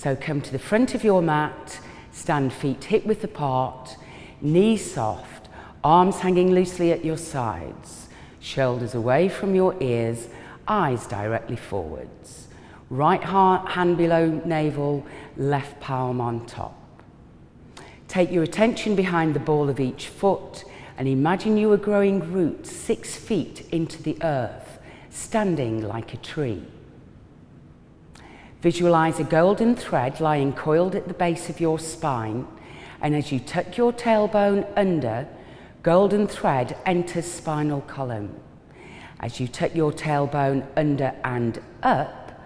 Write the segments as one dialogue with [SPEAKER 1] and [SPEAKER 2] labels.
[SPEAKER 1] So come to the front of your mat, stand feet hip width apart, knees soft, arms hanging loosely at your sides, shoulders away from your ears, eyes directly forwards. Right hand below navel, left palm on top. Take your attention behind the ball of each foot and imagine you are growing roots 6 feet into the earth, standing like a tree. Visualize a golden thread lying coiled at the base of your spine, and as you tuck your tailbone under, golden thread enters spinal column. As you tuck your tailbone under and up,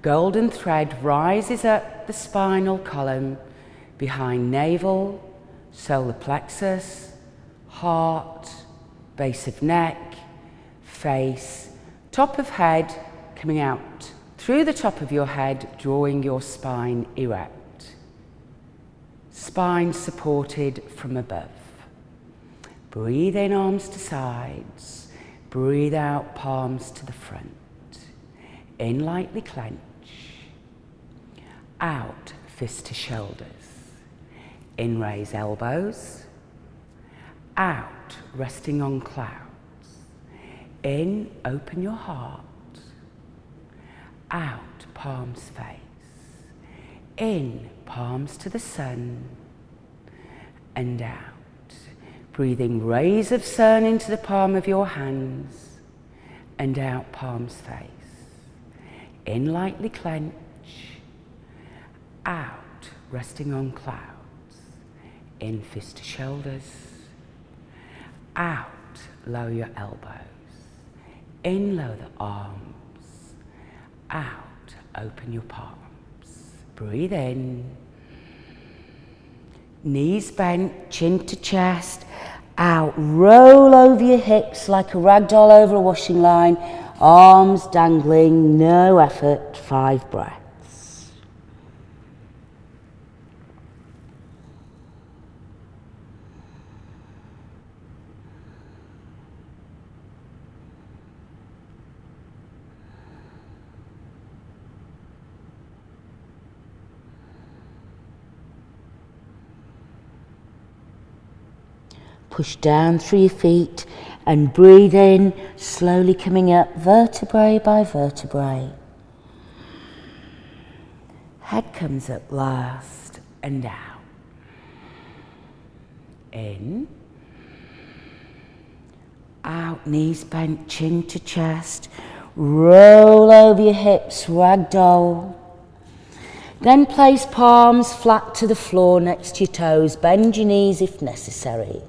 [SPEAKER 1] golden thread rises up the spinal column behind navel, solar plexus, heart, base of neck, face, top of head, coming out through the top of your head, drawing your spine erect. Spine supported from above. Breathe in, arms to sides. Breathe out, palms to the front. In, lightly clench. Out, fist to shoulders. In, raise elbows. Out, resting on clouds. In, open your heart. Out, palms face. In, palms to the sun. And out. Breathing rays of sun into the palm of your hands. And out, palms face. In, lightly clench. Out, resting on clouds. In, fist to shoulders. Out, lower your elbows. In, lower the arms. Out, open your palms. Breathe in. Knees bent, chin to chest. Out, roll over your hips like a rag doll over a washing line. Arms dangling, no effort, 5 breaths. Push down through your feet and breathe in, slowly coming up vertebrae by vertebrae. Head comes up last and out. In. Out, knees bent, chin to chest. Roll over your hips, ragdoll. Then place palms flat to the floor next to your toes. Bend your knees if necessary.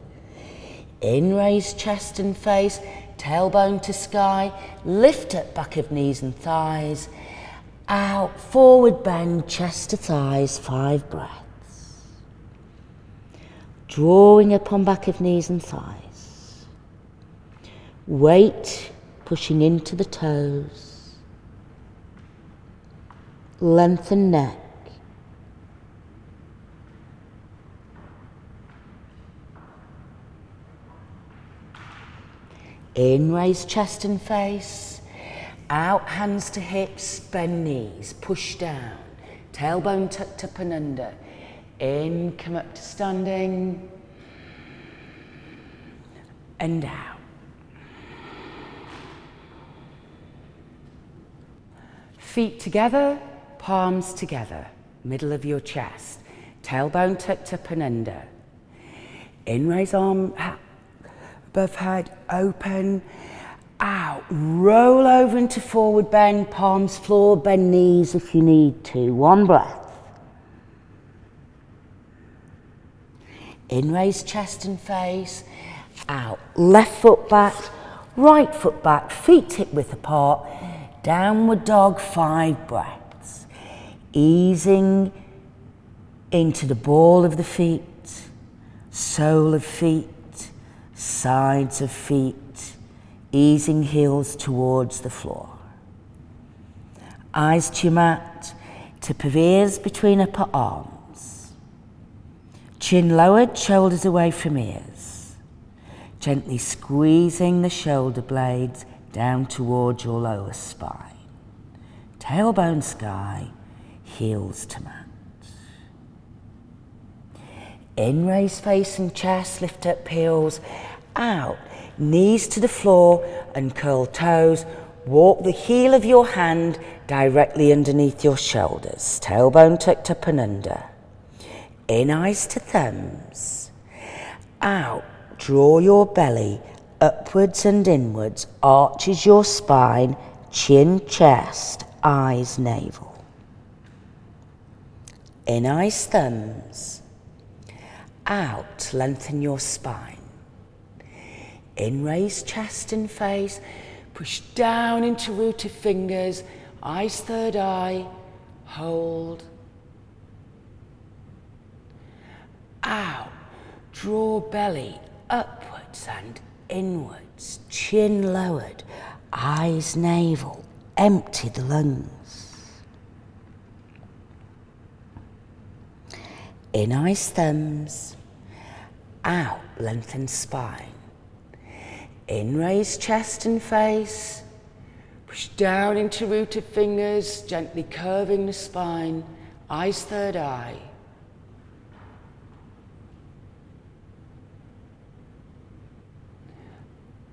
[SPEAKER 1] In, raise chest and face, tailbone to sky, lift up back of knees and thighs. Out, forward bend, chest to thighs, 5 breaths. Drawing up on back of knees and thighs. Weight pushing into the toes. Lengthen neck. In, raise chest and face. Out, hands to hips, bend knees, push down. Tailbone tucked up and under. In, come up to standing. And out. Feet together, palms together, middle of your chest. Tailbone tucked up and under. In, raise arm above head, open. Out, roll over into forward bend, palms floor, bend knees if you need to. 1 breath. In, raise chest and face. Out, left foot back, right foot back, feet hip width apart. Downward dog, 5 breaths. Easing into the ball of the feet, sole of feet, sides of feet, easing heels towards the floor. Eyes to your mat, tip of ears between upper arms. Chin lowered, shoulders away from ears. Gently squeezing the shoulder blades down towards your lower spine. Tailbone sky, heels to mat. In, raise face and chest, lift up heels, out, knees to the floor and curl toes. Walk the heel of your hand directly underneath your shoulders, tailbone tucked up and under. In, eyes to thumbs. Out, draw your belly upwards and inwards, arches your spine, chin, chest, eyes, navel. In, eyes, thumbs. Out, lengthen your spine. In, raise chest and face, push down into rooted fingers, eyes, third eye, hold. Out, draw belly upwards and inwards, chin lowered, eyes, navel, empty the lungs. In, eyes, thumbs. Out, lengthen spine. In, raise chest and face. Push down into rooted fingers, gently curving the spine. Eyes, third eye.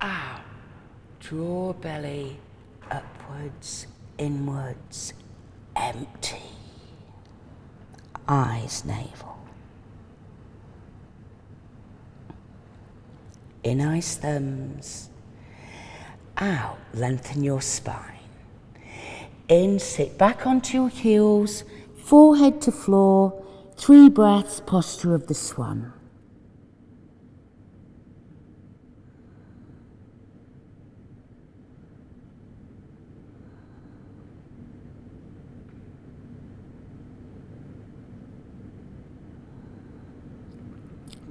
[SPEAKER 1] Out, draw belly upwards, inwards, empty. Eyes, navel. In, eyes, thumbs. Out, lengthen your spine. In, sit back onto your heels, forehead to floor, 3 breaths, posture of the swan.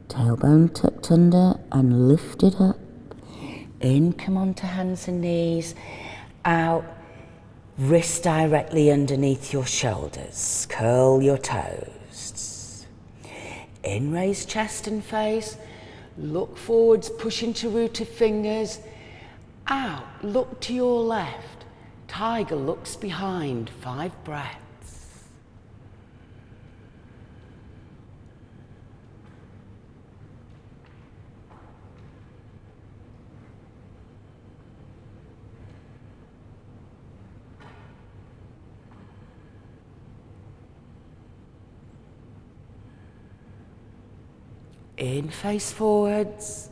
[SPEAKER 1] Tailbone tucked under and lifted up. In, come onto hands and knees. Out, wrist directly underneath your shoulders. Curl your toes. In, raise chest and face. Look forwards, push into rooted fingers. Out, look to your left. Tiger looks behind. 5 breaths. In, face forwards.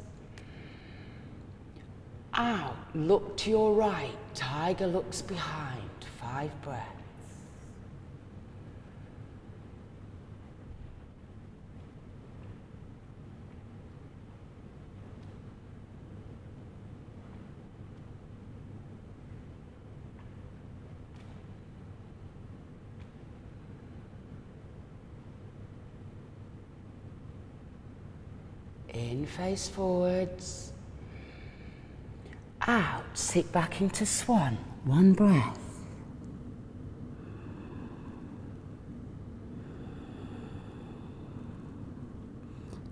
[SPEAKER 1] Out, look to your right. Tiger looks behind. 5 breaths. In, face forwards. Out, sit back into swan. 1 breath.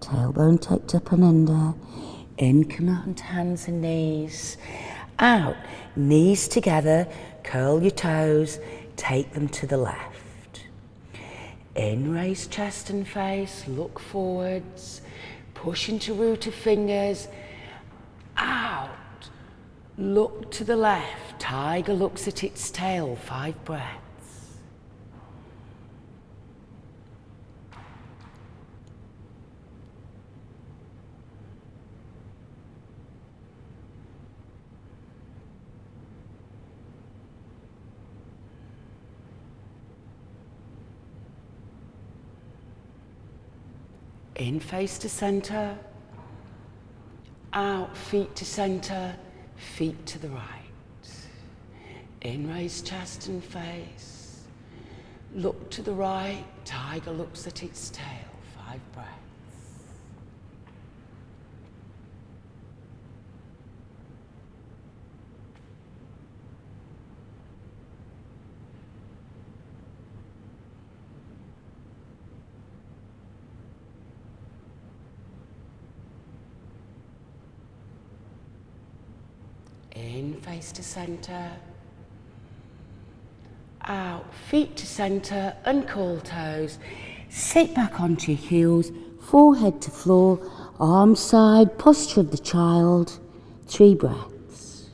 [SPEAKER 1] Tailbone tucked up and under. In, come out to hands and knees. Out, knees together, curl your toes, take them to the left. In, raise chest and face, look forwards. Push into rooted fingers. Out. Look to the left. Tiger looks at its tail. 5 breaths. In, face to center. Out, feet to center, feet to the right. In, raise chest and face. Look to the right, tiger looks at its tail. 5 breaths. In, face to center. out, feet to centre, uncurl toes. Sit back onto your heels, forehead to floor, arm side, posture of the child. 3 breaths.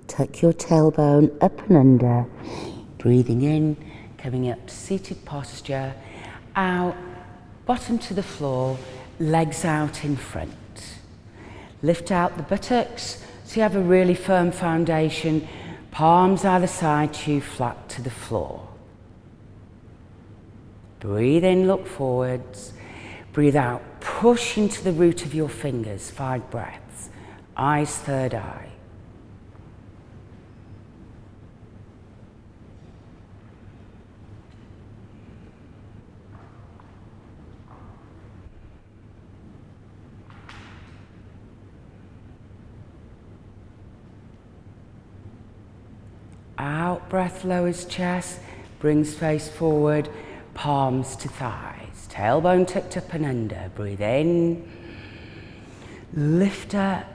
[SPEAKER 1] Tuck your tailbone up and under, breathing in, coming up to seated posture, out, bottom to the floor, legs out in front. Lift out the buttocks so you have a really firm foundation, palms either side to you, flat to the floor. Breathe in, look forwards. Breathe out, push into the root of your fingers, 5 breaths. Eyes, third eye. Out, breath lowers chest, brings face forward, palms to thighs, tailbone tucked up and under. Breathe in, lift up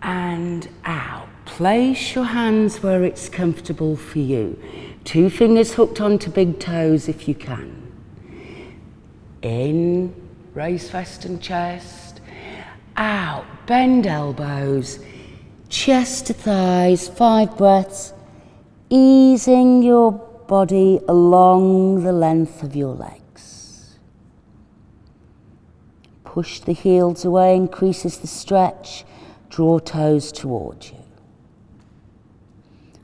[SPEAKER 1] and out. Place your hands where it's comfortable for you. 2 fingers hooked onto big toes if you can. In, raise chest and chest. Out, bend elbows, chest to thighs, 5 breaths. Easing your body along the length of your legs. Push the heels away, increases the stretch. Draw toes towards you.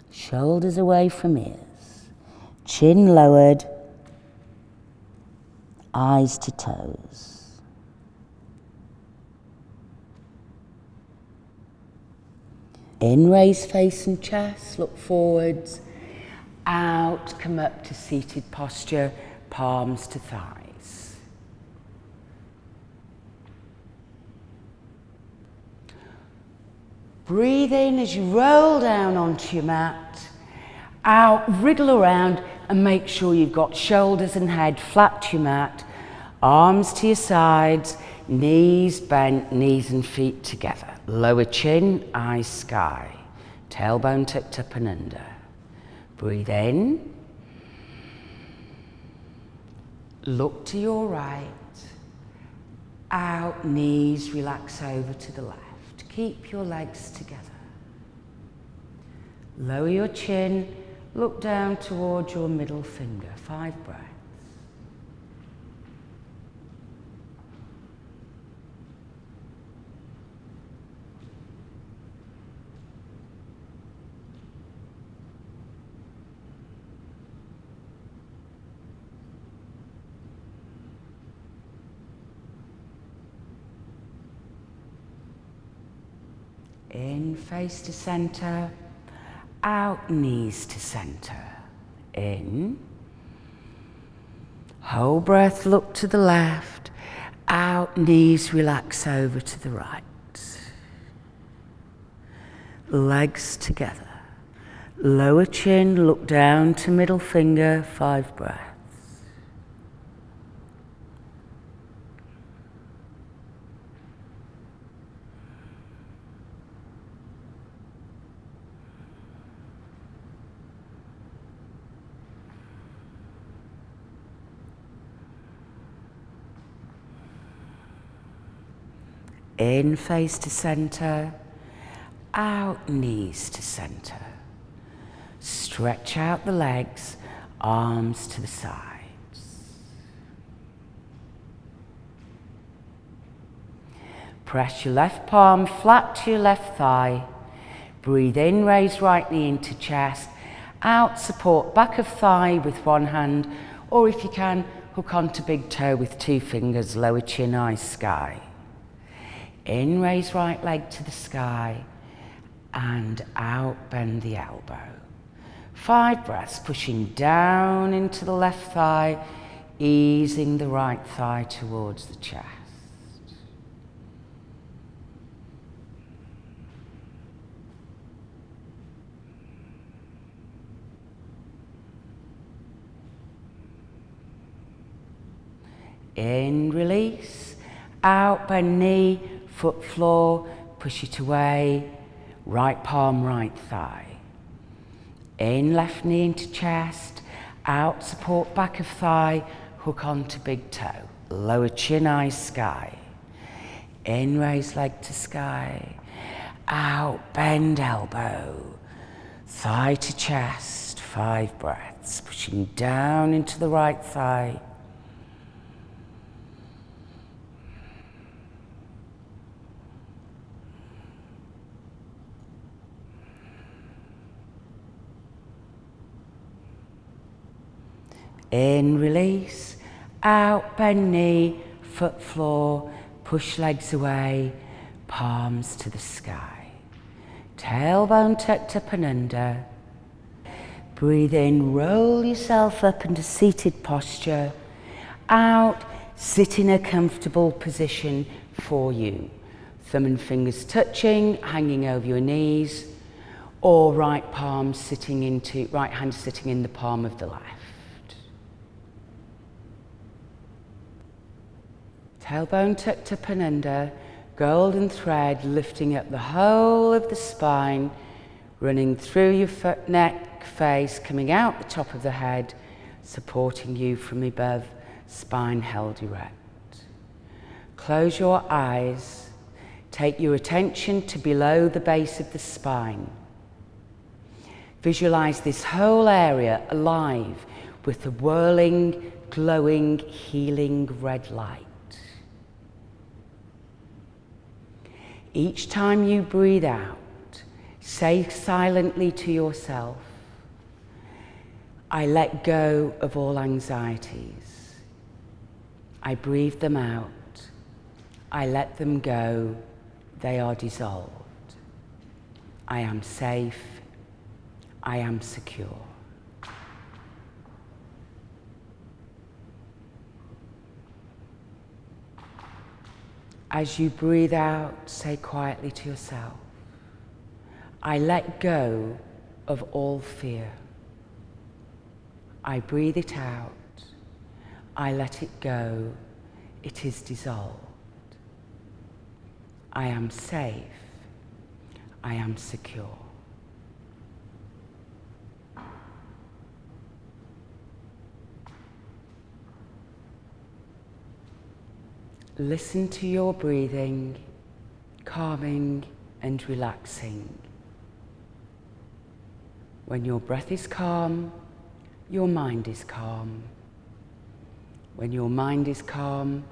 [SPEAKER 1] Shoulders away from ears. Chin lowered. Eyes to toes. In, raise face and chest, look forwards. Out, come up to seated posture, palms to thighs. Breathe in as you roll down onto your mat. Out, wriggle around and make sure you've got shoulders and head flat to your mat. Arms to your sides, knees bent, knees and feet together. Lower chin, eyes sky. Tailbone tucked up and under. Breathe in. Look to your right. Out, knees relax over to the left. Keep your legs together. Lower your chin. Look down towards your middle finger. 5 breaths. In, face to center. Out, knees to center. In. Whole breath, look to the left. Out, knees relax over to the right. Legs together. Lower chin, look down to middle finger. 5 breaths. In, face to center. Out, knees to center. Stretch out the legs, arms to the sides. Press your left palm flat to your left thigh. Breathe in, raise right knee into chest. Out, support back of thigh with 1 hand, or if you can, hook onto big toe with 2 fingers, lower chin, eyes sky. In, raise right leg to the sky, and out, bend the elbow. 5 breaths, pushing down into the left thigh, easing the right thigh towards the chest. In, release. Out, bend knee, foot floor, push it away, right palm, right thigh. In, left knee into chest, out, support back of thigh, hook onto big toe. Lower chin, eyes, sky. In, raise leg to sky. Out, bend elbow. Thigh to chest, 5 breaths. Pushing down into the right thigh. In, release, out, bend knee, foot floor, push legs away, palms to the sky. Tailbone tucked up and under. Breathe in, roll yourself up into seated posture. Out, sit in a comfortable position for you. Thumb and fingers touching, hanging over your knees, or right hand sitting in the palm of the left. Tailbone tucked up and under, golden thread lifting up the whole of the spine, running through your foot, neck, face, coming out the top of the head, supporting you from above, spine held erect. Close your eyes, take your attention to below the base of the spine. Visualize this whole area alive with the whirling, glowing, healing red light. Each time you breathe out, say silently to yourself, I let go of all anxieties. I breathe them out. I let them go. They are dissolved. I am safe. I am secure. As you breathe out, say quietly to yourself, I let go of all fear. I breathe it out. I let it go. It is dissolved. I am safe. I am secure. Listen to your breathing, calming and relaxing. When your breath is calm, your mind is calm. When your mind is calm,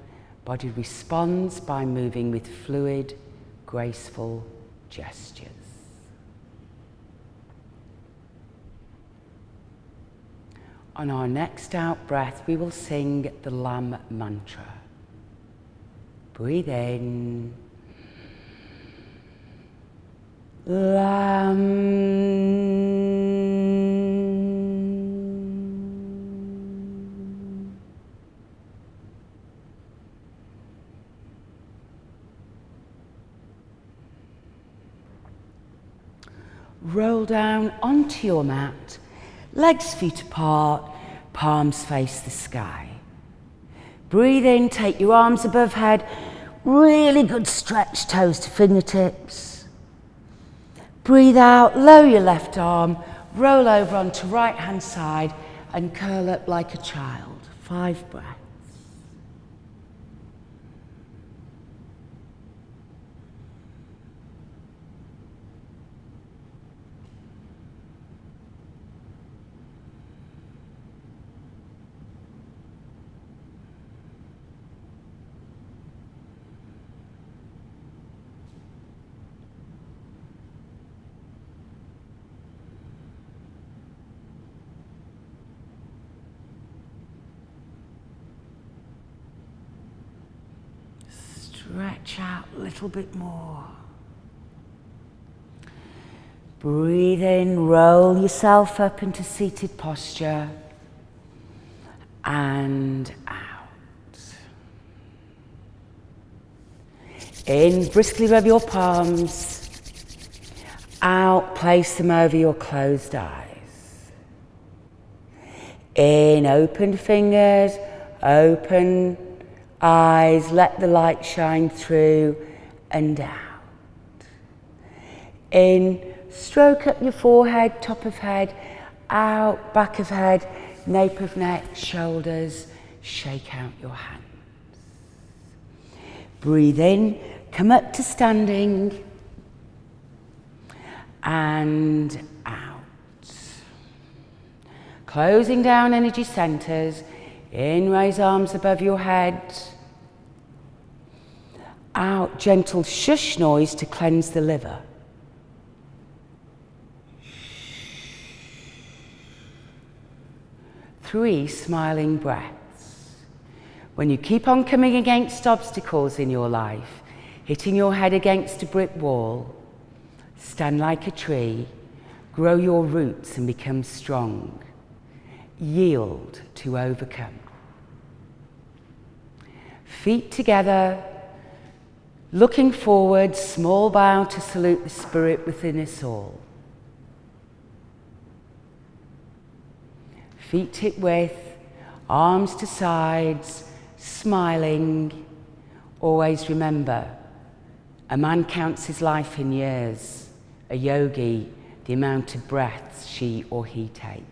[SPEAKER 1] body responds by moving with fluid, graceful gestures. On our next out breath, we will sing the Lam mantra. Breathe in. Lam. Roll down onto your mat, legs feet apart, palms face the sky. Breathe in, take your arms above head, really good stretch, toes to fingertips. Breathe out, lower your left arm, roll over onto right hand side and curl up like a child. 5 breaths. Stretch out a little bit more. Breathe in, roll yourself up into seated posture and out. In, briskly rub your palms. Out, place them over your closed eyes. In, open fingers, open eyes, let the light shine through and out. In, stroke up your forehead, top of head, out, back of head, nape of neck, shoulders, shake out your hands. Breathe in, come up to standing, and out. Closing down energy centers. In, raise arms above your head. Out, gentle shush noise to cleanse the liver. 3 smiling breaths. When you keep on coming against obstacles in your life, hitting your head against a brick wall, stand like a tree, grow your roots and become strong. Yield to overcome. Feet together, looking forward, small bow to salute the spirit within us all. Feet hip width, arms to sides, smiling. Always remember, a man counts his life in years, a yogi the amount of breaths she or he takes.